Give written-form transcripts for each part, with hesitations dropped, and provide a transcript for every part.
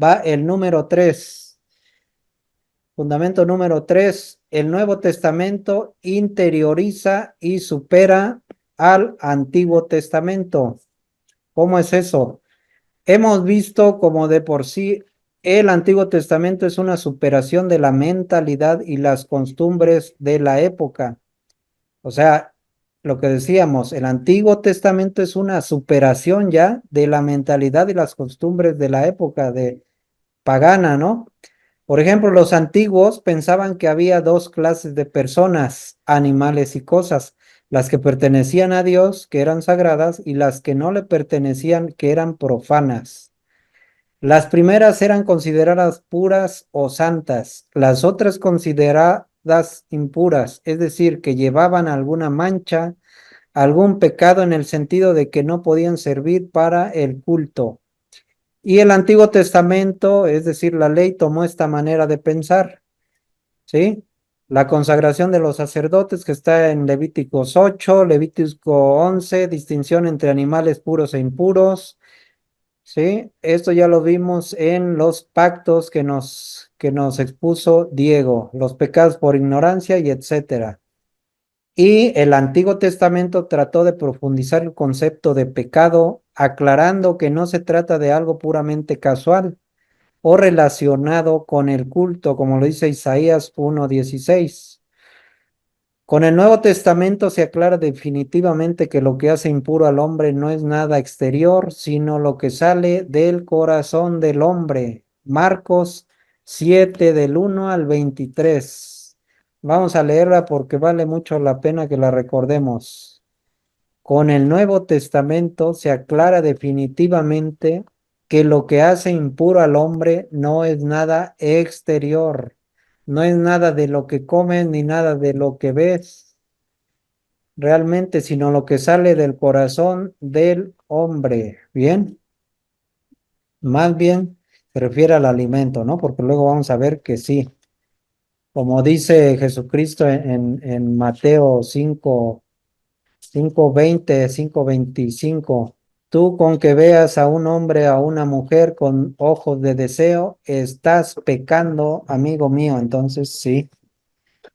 Va el número 3. Fundamento número 3. El Nuevo Testamento interioriza y supera al Antiguo Testamento. ¿Cómo es eso? Hemos visto como de por sí el Antiguo Testamento es una superación de la mentalidad y las costumbres de la época. O sea, lo que decíamos, el Antiguo Testamento es una superación ya de la mentalidad y las costumbres de la época de pagana, ¿no? Por ejemplo, los antiguos pensaban que había dos clases de personas, animales y cosas, las que pertenecían a Dios, que eran sagradas, y las que no le pertenecían, que eran profanas. Las primeras eran consideradas puras o santas, las otras consideradas impuras, es decir, que llevaban alguna mancha, algún pecado en el sentido de que no podían servir para el culto. Y el Antiguo Testamento, es decir, la ley tomó esta manera de pensar, ¿sí? La consagración de los sacerdotes que está en Levíticos 8, Levítico 11, distinción entre animales puros e impuros, ¿sí? Esto ya lo vimos en los pactos que nos expuso Diego, los pecados por ignorancia y etcétera. Y el Antiguo Testamento trató de profundizar el concepto de pecado, aclarando que no se trata de algo puramente casual o relacionado con el culto, como lo dice Isaías 1:16. Con el Nuevo Testamento se aclara definitivamente que lo que hace impuro al hombre no es nada exterior, sino lo que sale del corazón del hombre. Marcos 7 del 1 al 23. Vamos a leerla porque vale mucho la pena que la recordemos. Con el Nuevo Testamento se aclara definitivamente que lo que hace impuro al hombre no es nada exterior, no es nada de lo que comes ni nada de lo que ves realmente, sino lo que sale del corazón del hombre. Bien, más bien se refiere al alimento, ¿no? Porque luego vamos a ver que sí, como dice Jesucristo en Mateo 5:20, 5:25. Tú con que veas a un hombre, a una mujer con ojos de deseo, estás pecando, amigo mío. Entonces, sí.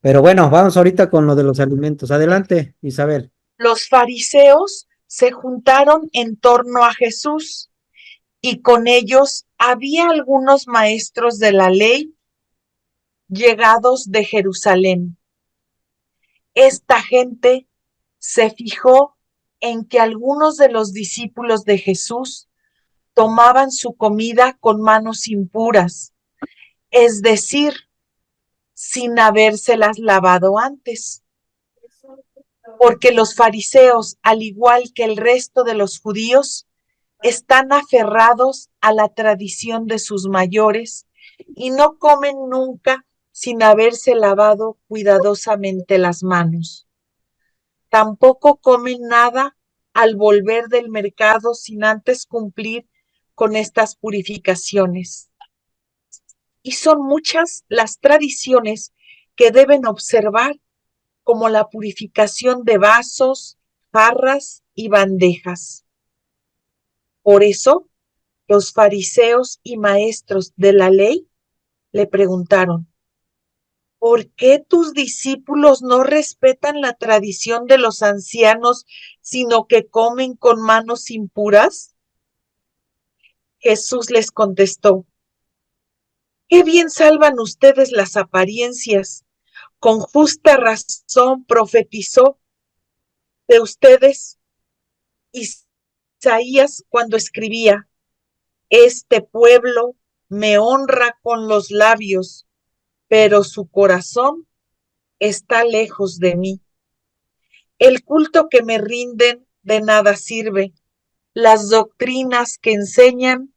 Pero bueno, vamos ahorita con lo de los alimentos. Adelante, Isabel. Los fariseos se juntaron en torno a Jesús y con ellos había algunos maestros de la ley llegados de Jerusalén. Esta gente se fijó en que algunos de los discípulos de Jesús tomaban su comida con manos impuras, es decir, sin habérselas lavado antes, porque los fariseos, al igual que el resto de los judíos, están aferrados a la tradición de sus mayores y no comen nunca sin haberse lavado cuidadosamente las manos. Tampoco comen nada al volver del mercado sin antes cumplir con estas purificaciones. Y son muchas las tradiciones que deben observar, como la purificación de vasos, jarras y bandejas. Por eso, los fariseos y maestros de la ley le preguntaron: ¿por qué tus discípulos no respetan la tradición de los ancianos, sino que comen con manos impuras? Jesús les contestó: qué bien salvan ustedes las apariencias. Con justa razón profetizó de ustedes Isaías cuando escribía: este pueblo me honra con los labios, pero su corazón está lejos de mí. El culto que me rinden de nada sirve. Las doctrinas que enseñan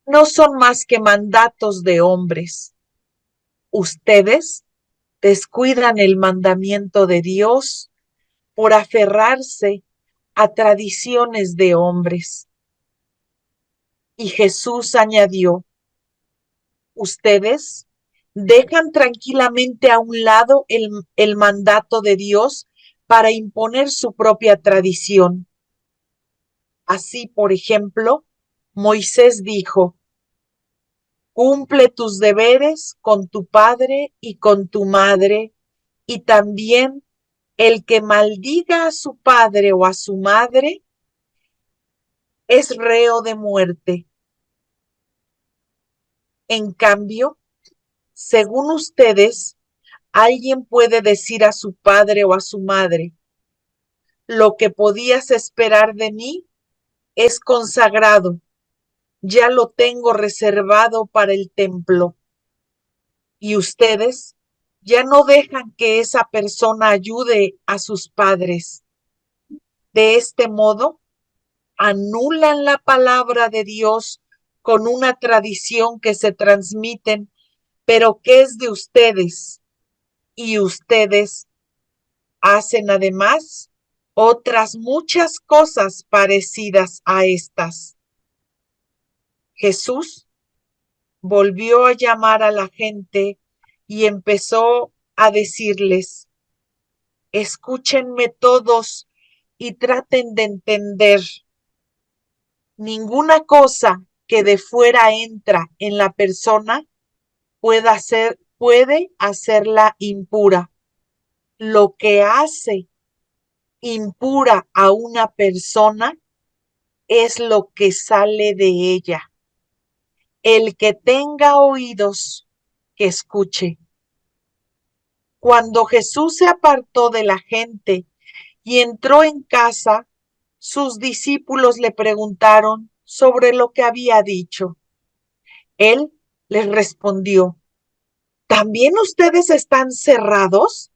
no son más que mandatos de hombres. Ustedes descuidan el mandamiento de Dios por aferrarse a tradiciones de hombres. Y Jesús añadió: ustedes dejan tranquilamente a un lado el mandato de Dios para imponer su propia tradición. Así, por ejemplo, Moisés dijo: Cumple tus deberes con tu padre y con tu madre, y también el que maldiga a su padre o a su madre es reo de muerte. En cambio, según ustedes, alguien puede decir a su padre o a su madre: lo que podías esperar de mí es consagrado, ya lo tengo reservado para el templo. Y ustedes ya no dejan que esa persona ayude a sus padres. De este modo, anulan la palabra de Dios con una tradición que se transmiten, pero que es de ustedes. Y ustedes hacen además otras muchas cosas parecidas a estas. Jesús volvió a llamar a la gente y empezó a decirles: escúchenme todos y traten de entender. Ninguna cosa que de fuera entra en la persona puede hacerla impura. Lo que hace impura a una persona es lo que sale de ella. El que tenga oídos, que escuche. Cuando Jesús se apartó de la gente y entró en casa, sus discípulos le preguntaron sobre lo que había dicho. Él les respondió: ¿también ustedes están cerrados?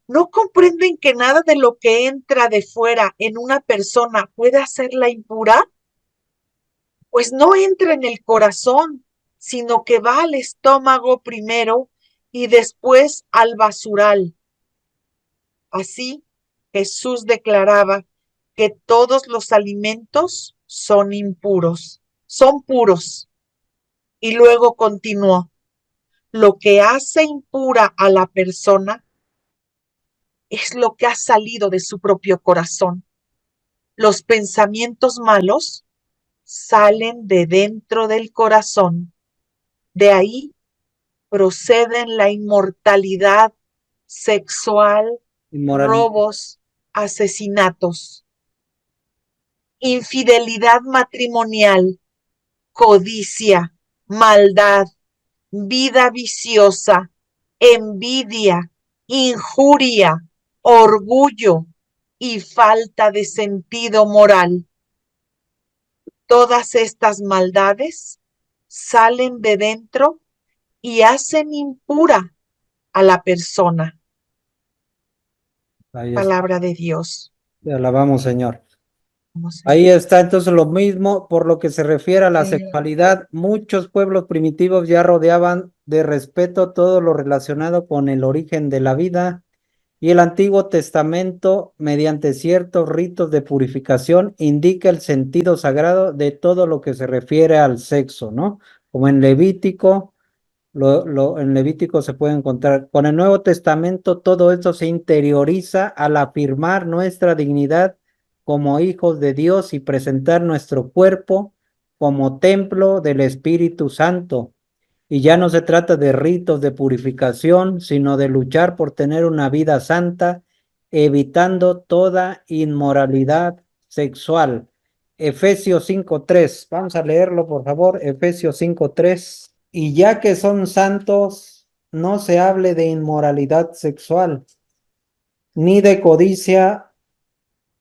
¿No comprenden que nada de lo que entra de fuera en una persona puede hacerla impura? Pues no entra en el corazón, sino que va al estómago primero y después al basural. Así, Jesús declaraba que todos los alimentos son impuros, son puros. Y luego continuó: lo que hace impura a la persona es lo que ha salido de su propio corazón. Los pensamientos malos salen de dentro del corazón. De ahí proceden la inmortalidad sexual, Inmoral. robos, asesinatos, infidelidad matrimonial, codicia, maldad, vida viciosa, envidia, injuria, orgullo y falta de sentido moral. Todas estas maldades salen de dentro y hacen impura a la persona. Ahí está. Palabra de Dios. Te alabamos, Señor. Vamos a Ahí está entonces lo mismo por lo que se refiere a la ver. sexualidad. Muchos pueblos primitivos ya rodeaban de respeto todo lo relacionado con el origen de la vida y el Antiguo Testamento, mediante ciertos ritos de purificación, indica el sentido sagrado de todo lo que se refiere al sexo, ¿no? Como en Levítico. En Levítico se puede encontrar. Con el Nuevo Testamento todo esto se interioriza al afirmar nuestra dignidad como hijos de Dios y presentar nuestro cuerpo como templo del Espíritu Santo. Y ya no se trata de ritos de purificación, sino de luchar por tener una vida santa, evitando toda inmoralidad sexual. Efesios 5:3. Vamos a leerlo, por favor. Efesios 5:3. Y ya que son santos, no se hable de inmoralidad sexual, ni de codicia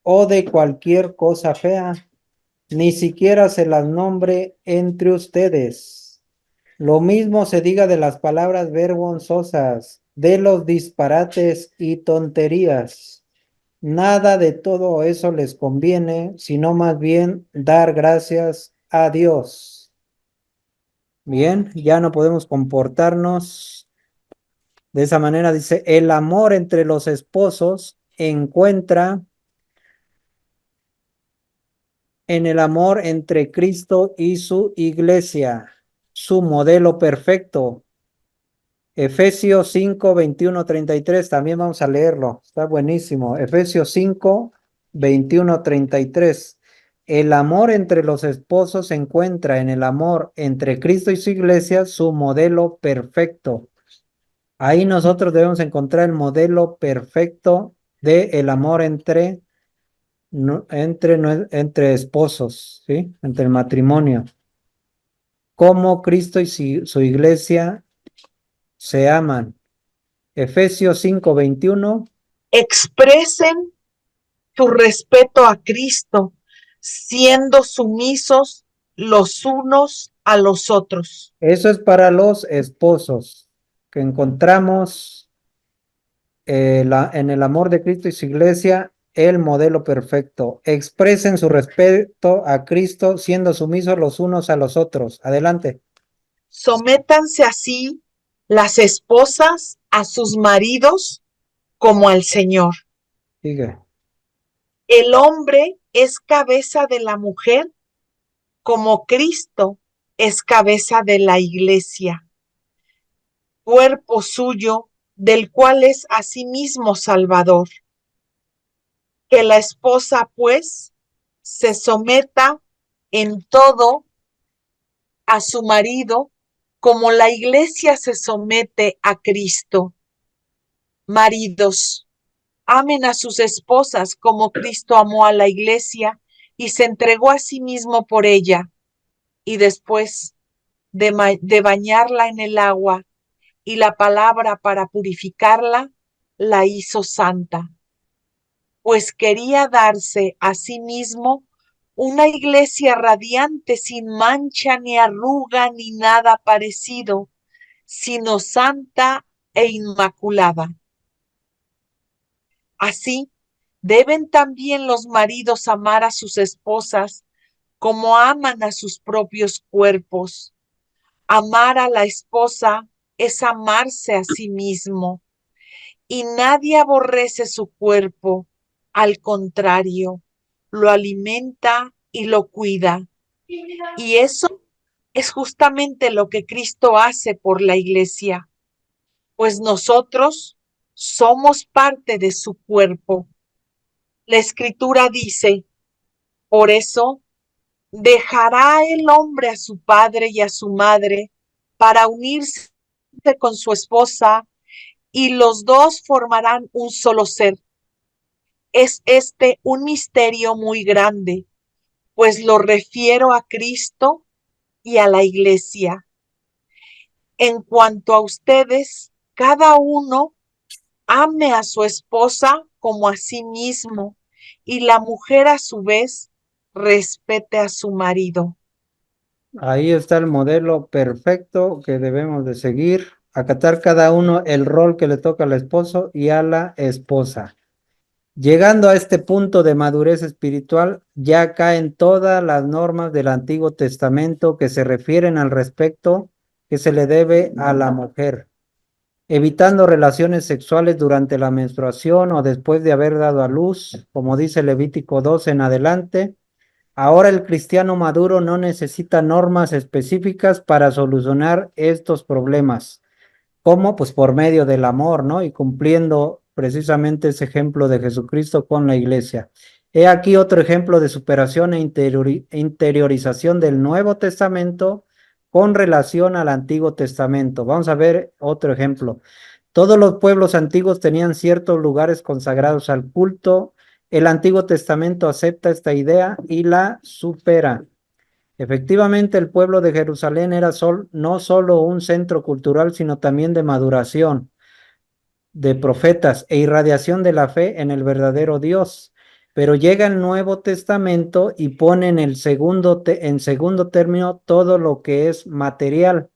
o de cualquier cosa fea, ni siquiera se las nombre entre ustedes. Lo mismo se diga de las palabras vergonzosas, de los disparates y tonterías. Nada de todo eso les conviene, sino más bien dar gracias a Dios. Bien, ya no podemos comportarnos de esa manera. Dice, el amor entre los esposos encuentra en el amor entre Cristo y su iglesia, su modelo perfecto. Efesios 5:21-33, también vamos a leerlo, está buenísimo. Efesios 5:21-33. el amor entre los esposos se encuentra en el amor entre Cristo y su iglesia, su modelo perfecto. Ahí nosotros debemos encontrar el modelo perfecto de el amor entre esposos, ¿sí? Entre el matrimonio. Cómo Cristo y su iglesia se aman. Efesios 5:21. Expresen su respeto a Cristo, siendo sumisos los unos a los otros. Eso es para los esposos, que encontramos en el amor de Cristo y su iglesia el modelo perfecto. Expresen su respeto a Cristo siendo sumisos los unos a los otros. Adelante. Sométanse así las esposas a sus maridos como al Señor. Sigue. El hombre es cabeza de la mujer como Cristo es cabeza de la iglesia, cuerpo suyo, del cual es asimismo Salvador. Que la esposa, pues, se someta en todo a su marido, como la iglesia se somete a Cristo. Maridos, amen a sus esposas como Cristo amó a la iglesia y se entregó a sí mismo por ella, y después de bañarla en el agua y la palabra para purificarla, la hizo santa, pues quería darse a sí mismo una iglesia radiante, sin mancha ni arruga ni nada parecido, sino santa e inmaculada. Así, deben también los maridos amar a sus esposas como aman a sus propios cuerpos. Amar a la esposa es amarse a sí mismo, y nadie aborrece su cuerpo, al contrario, lo alimenta y lo cuida. Y eso es justamente lo que Cristo hace por la iglesia, pues nosotros somos parte de su cuerpo. La escritura dice, por eso dejará el hombre a su padre y a su madre para unirse con su esposa, y los dos formarán un solo ser. Es este un misterio muy grande, pues lo refiero a Cristo y a la iglesia. En cuanto a ustedes, cada uno ame a su esposa como a sí mismo, y la mujer a su vez respete a su marido. Ahí está el modelo perfecto que debemos de seguir. Acatar cada uno el rol que le toca al esposo y a la esposa. Llegando a este punto de madurez espiritual, ya caen todas las normas del Antiguo Testamento que se refieren al respecto que se le debe a la mujer, evitando relaciones sexuales durante la menstruación o después de haber dado a luz, como dice Levítico 2 en adelante. Ahora el cristiano maduro no necesita normas específicas para solucionar estos problemas. ¿Cómo? Pues por medio del amor, ¿no? Y cumpliendo precisamente ese ejemplo de Jesucristo con la iglesia. He aquí otro ejemplo de superación e interiorización del Nuevo Testamento con relación al Antiguo Testamento. Vamos a ver otro ejemplo. Todos los pueblos antiguos tenían ciertos lugares consagrados al culto. El Antiguo Testamento acepta esta idea y la supera. Efectivamente, el pueblo de Jerusalén era no solo un centro cultural, sino también de maduración de profetas e irradiación de la fe en el verdadero Dios. Pero llega el Nuevo Testamento y pone en segundo término todo lo que es material.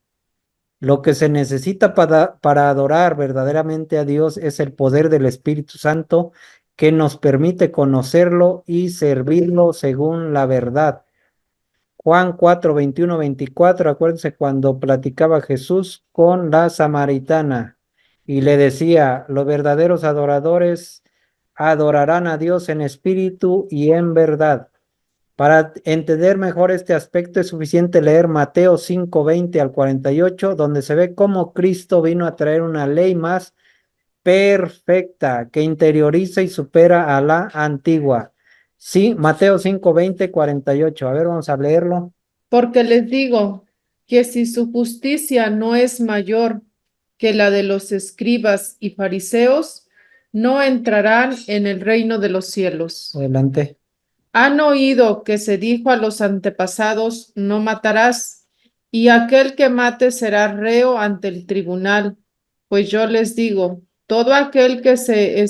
Lo que se necesita para adorar verdaderamente a Dios es el poder del Espíritu Santo que nos permite conocerlo y servirlo según la verdad. Juan 4, 21, 24, acuérdense cuando platicaba Jesús con la samaritana y le decía, los verdaderos adoradores adorarán a Dios en espíritu y en verdad. Para entender mejor este aspecto es suficiente leer Mateo 5, 20 al 48, donde se ve cómo Cristo vino a traer una ley más perfecta que interioriza y supera a la antigua. Sí, Mateo 5, 20, 48. A ver, vamos a leerlo. Porque les digo que si su justicia no es mayor que la de los escribas y fariseos, no entrarán en el reino de los cielos. Adelante. Han oído que se dijo a los antepasados, no matarás, y aquel que mate será reo ante el tribunal. Pues yo les digo, todo aquel que se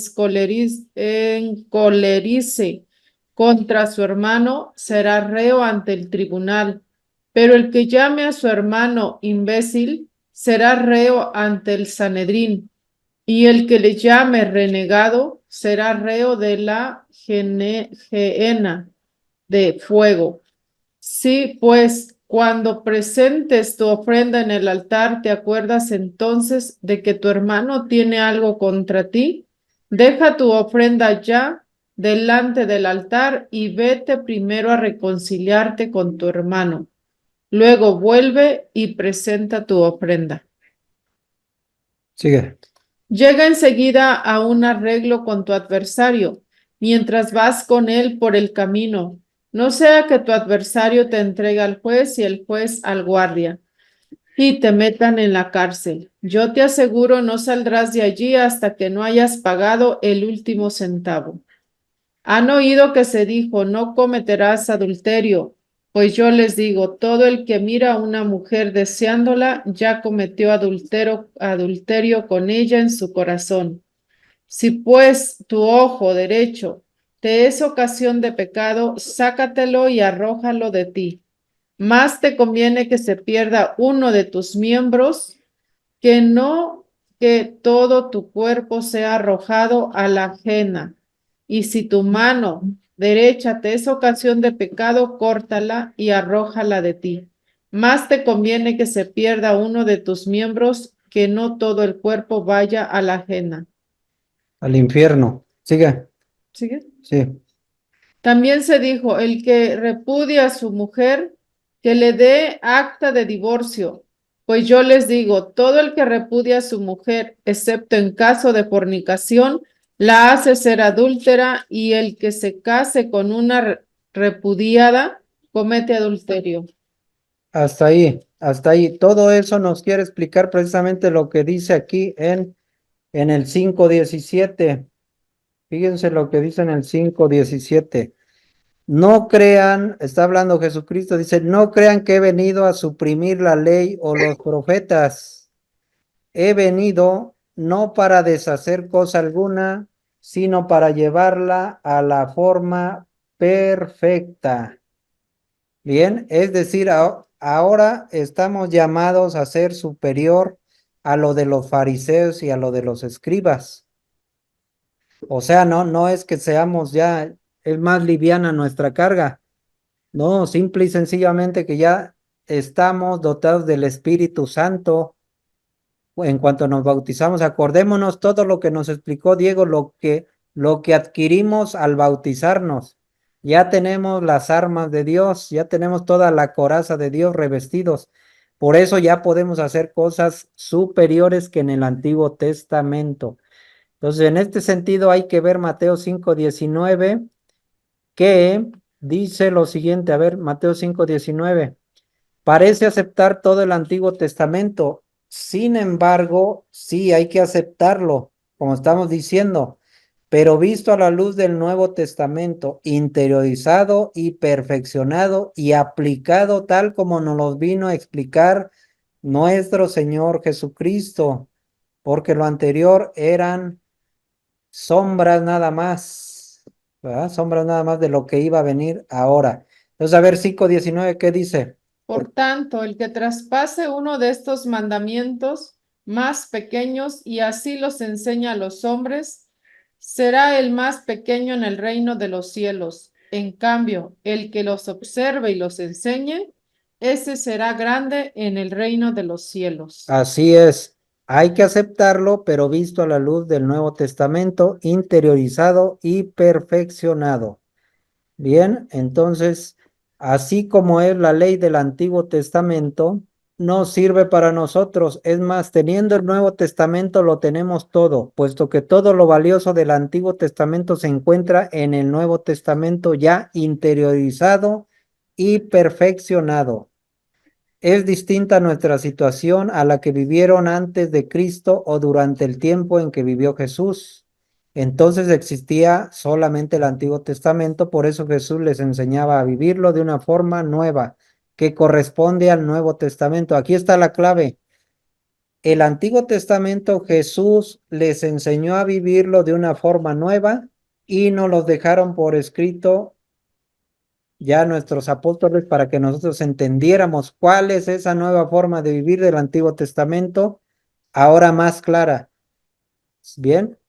encolerice contra su hermano será reo ante el tribunal, pero el que llame a su hermano imbécil será reo ante el Sanedrín, y el que le llame renegado será reo de la gehenna de fuego. Sí, pues cuando presentes tu ofrenda en el altar, te acuerdas entonces de que tu hermano tiene algo contra ti. Deja tu ofrenda ya delante del altar y vete primero a reconciliarte con tu hermano. Luego vuelve y presenta tu ofrenda. Sigue. Llega enseguida a un arreglo con tu adversario, mientras vas con él por el camino. No sea que tu adversario te entregue al juez y el juez al guardia y te metan en la cárcel. Yo te aseguro, no saldrás de allí hasta que no hayas pagado el último centavo. Han oído que se dijo, no cometerás adulterio. Pues yo les digo, todo el que mira a una mujer deseándola ya cometió adulterio con ella en su corazón. Si pues tu ojo derecho te es ocasión de pecado, sácatelo y arrójalo de ti. Más te conviene que se pierda uno de tus miembros que no que todo tu cuerpo sea arrojado a la ajena. Y si tu mano derecha te es ocasión de pecado, córtala y arrójala de ti. Más te conviene que se pierda uno de tus miembros que no todo el cuerpo vaya a la ajena. Al infierno. Sigue. ¿Sigue? Sí. También se dijo, el que repudia a su mujer, que le dé acta de divorcio. Pues yo les digo, todo el que repudia a su mujer, excepto en caso de fornicación, la hace ser adúltera, y el que se case con una repudiada comete adulterio. Hasta ahí, hasta ahí. Todo eso nos quiere explicar precisamente lo que dice aquí en el 5:17. Fíjense lo que dice en el 5:17. No crean, está hablando Jesucristo, dice, no crean que he venido a suprimir la ley o los profetas. He venido no para deshacer cosa alguna, sino para llevarla a la forma perfecta. Bien, es decir, ahora estamos llamados a ser superior a lo de los fariseos y a lo de los escribas. O sea, no es que seamos ya, es más liviana nuestra carga. No, simple y sencillamente que ya estamos dotados del Espíritu Santo. En cuanto nos bautizamos, acordémonos todo lo que nos explicó Diego, lo que adquirimos al bautizarnos. Ya tenemos las armas de Dios, ya tenemos toda la coraza de Dios revestidos. Por eso ya podemos hacer cosas superiores que en el Antiguo Testamento. Entonces, en este sentido hay que ver Mateo 5:19, que dice lo siguiente. A ver, Mateo 5:19. Parece aceptar todo el Antiguo Testamento. Sin embargo, sí hay que aceptarlo, como estamos diciendo, pero visto a la luz del Nuevo Testamento, interiorizado y perfeccionado y aplicado tal como nos lo vino a explicar nuestro Señor Jesucristo, porque lo anterior eran sombras nada más, ¿verdad? Sombras nada más de lo que iba a venir ahora. Entonces, a ver, 5:19, ¿qué dice? Por tanto, el que traspase uno de estos mandamientos más pequeños y así los enseña a los hombres, será el más pequeño en el reino de los cielos. En cambio, el que los observe y los enseñe, ese será grande en el reino de los cielos. Así es, hay que aceptarlo, pero visto a la luz del Nuevo Testamento, interiorizado y perfeccionado. Bien, entonces, así como es la ley del Antiguo Testamento, no sirve para nosotros. Es más, teniendo el Nuevo Testamento lo tenemos todo, puesto que todo lo valioso del Antiguo Testamento se encuentra en el Nuevo Testamento ya interiorizado y perfeccionado. Es distinta nuestra situación a la que vivieron antes de Cristo o durante el tiempo en que vivió Jesús. Entonces existía solamente el Antiguo Testamento, por eso Jesús les enseñaba a vivirlo de una forma nueva, que corresponde al Nuevo Testamento. Aquí está la clave. El Antiguo Testamento Jesús les enseñó a vivirlo de una forma nueva y nos los dejaron por escrito ya nuestros apóstoles para que nosotros entendiéramos cuál es esa nueva forma de vivir del Antiguo Testamento, ahora más clara. Bien.